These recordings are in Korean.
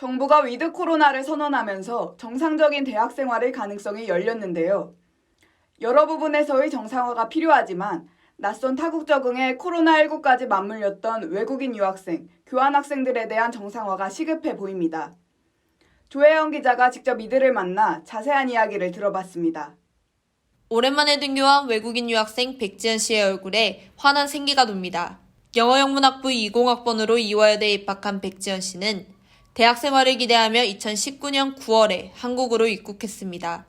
정부가 위드 코로나를 선언하면서 정상적인 대학 생활의 가능성이 열렸는데요. 여러 부분에서의 정상화가 필요하지만 낯선 타국 적응에 코로나19까지 맞물렸던 외국인 유학생, 교환학생들에 대한 정상화가 시급해 보입니다. 조혜영 기자가 직접 이들을 만나 자세한 이야기를 들어봤습니다. 오랜만에 등교한 외국인 유학생 백지연 씨의 얼굴에 환한 생기가 돕니다. 영어영문학부 20학번으로 이화여대에 입학한 백지연 씨는 대학 생활을 기대하며 2019년 9월에 한국으로 입국했습니다.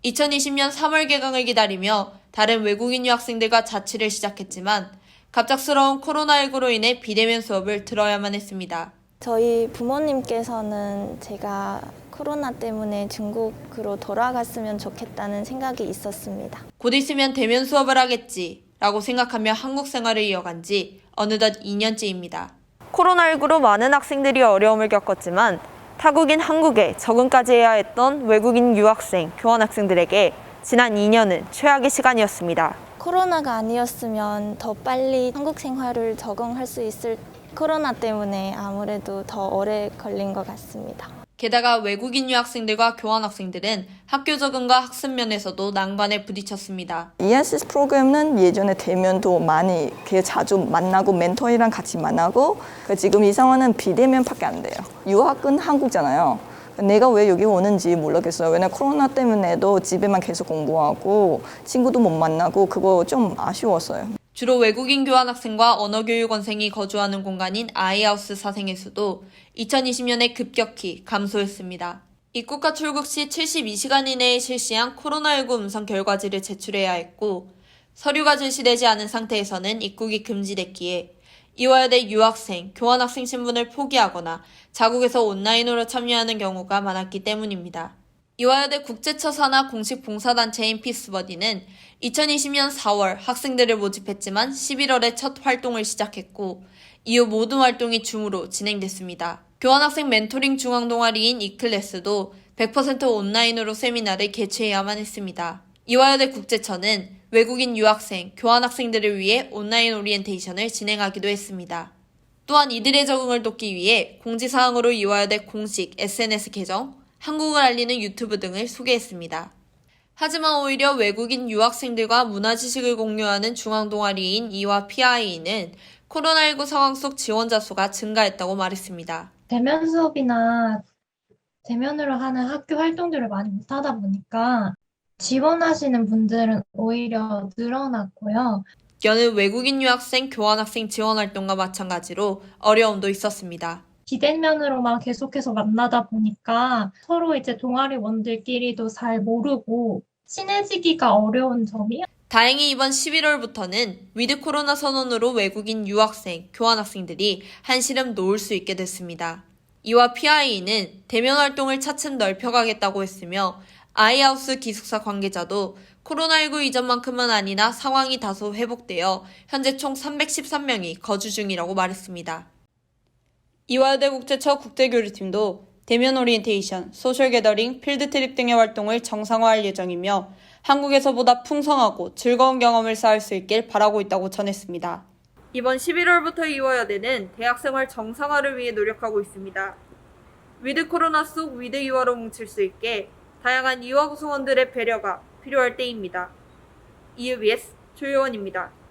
2020년 3월 개강을 기다리며 다른 외국인 유학생들과 자취를 시작했지만 갑작스러운 코로나19로 인해 비대면 수업을 들어야만 했습니다. 저희 부모님께서는 제가 코로나 때문에 중국으로 돌아갔으면 좋겠다는 생각이 있었습니다. 곧 있으면 대면 수업을 하겠지라고 생각하며 한국 생활을 이어간 지 어느덧 2년째입니다. 코로나19로 많은 학생들이 어려움을 겪었지만 타국인 한국에 적응까지 해야 했던 외국인 유학생, 교환학생들에게 지난 2년은 최악의 시간이었습니다. 코로나가 아니었으면 더 빨리 한국 생활을 적응할 수 있을 코로나 때문에 아무래도 더 오래 걸린 것 같습니다. 게다가 외국인 유학생들과 교환학생들은 학교 적응과 학습 면에서도 난관에 부딪혔습니다. ESS 프로그램은 예전에 대면도 많이 자주 만나고 멘토이랑 같이 만나고 지금 이 상황은 비대면밖에 안 돼요. 유학은 한국잖아요. 내가 왜 여기 오는지 모르겠어요. 왜냐면 코로나 때문에도 집에만 계속 공부하고 친구도 못 만나고 그거 좀 아쉬웠어요. 주로 외국인 교환학생과 언어교육원생이 거주하는 공간인 아이하우스 사생에서도 2020년에 급격히 감소했습니다. 입국과 출국 시 72시간 이내에 실시한 코로나19 음성 결과지를 제출해야 했고 서류가 제시되지 않은 상태에서는 입국이 금지됐기에 이화여대 유학생, 교환학생 신분을 포기하거나 자국에서 온라인으로 참여하는 경우가 많았기 때문입니다. 이화여대 국제처 산하 공식 봉사단체인 피스버디는 2020년 4월 학생들을 모집했지만 11월에 첫 활동을 시작했고 이후 모든 활동이 줌으로 진행됐습니다. 교환학생 멘토링 중앙동아리인 이클래스도 100% 온라인으로 세미나를 개최해야만 했습니다. 이화여대 국제처는 외국인 유학생, 교환학생들을 위해 온라인 오리엔테이션을 진행하기도 했습니다. 또한 이들의 적응을 돕기 위해 공지사항으로 이화여대 공식 SNS 계정, 한국을 알리는 유튜브 등을 소개했습니다. 하지만 오히려 외국인 유학생들과 문화지식을 공유하는 중앙동아리인 이화 PI는 코로나19 상황 속 지원자 수가 증가했다고 말했습니다. 대면 수업이나 대면으로 하는 학교 활동들을 많이 못하다 보니까 지원하시는 분들은 오히려 늘어났고요. 여느 외국인 유학생, 교환학생 지원 활동과 마찬가지로 어려움도 있었습니다. 비대면으로만 계속해서 만나다 보니까 서로 이제 동아리원들끼리도 잘 모르고 친해지기가 어려운 점이 다행히 이번 11월부터는 위드 코로나 선언으로 외국인 유학생, 교환학생들이 한시름 놓을 수 있게 됐습니다. 이와 PI는 대면 활동을 차츰 넓혀가겠다고 했으며 아이하우스 기숙사 관계자도 코로나19 이전만큼은 아니나 상황이 다소 회복되어 현재 총 313명이 거주 중이라고 말했습니다. 이화여대 국제처 국제교류팀도 대면 오리엔테이션, 소셜 게더링, 필드 트립 등의 활동을 정상화할 예정이며 한국에서보다 풍성하고 즐거운 경험을 쌓을 수 있길 바라고 있다고 전했습니다. 이번 11월부터 이화여대는 대학생활 정상화를 위해 노력하고 있습니다. 위드 코로나 속 위드 이화로 뭉칠 수 있게 다양한 이화 구성원들의 배려가 필요할 때입니다. EUBS 조효원입니다.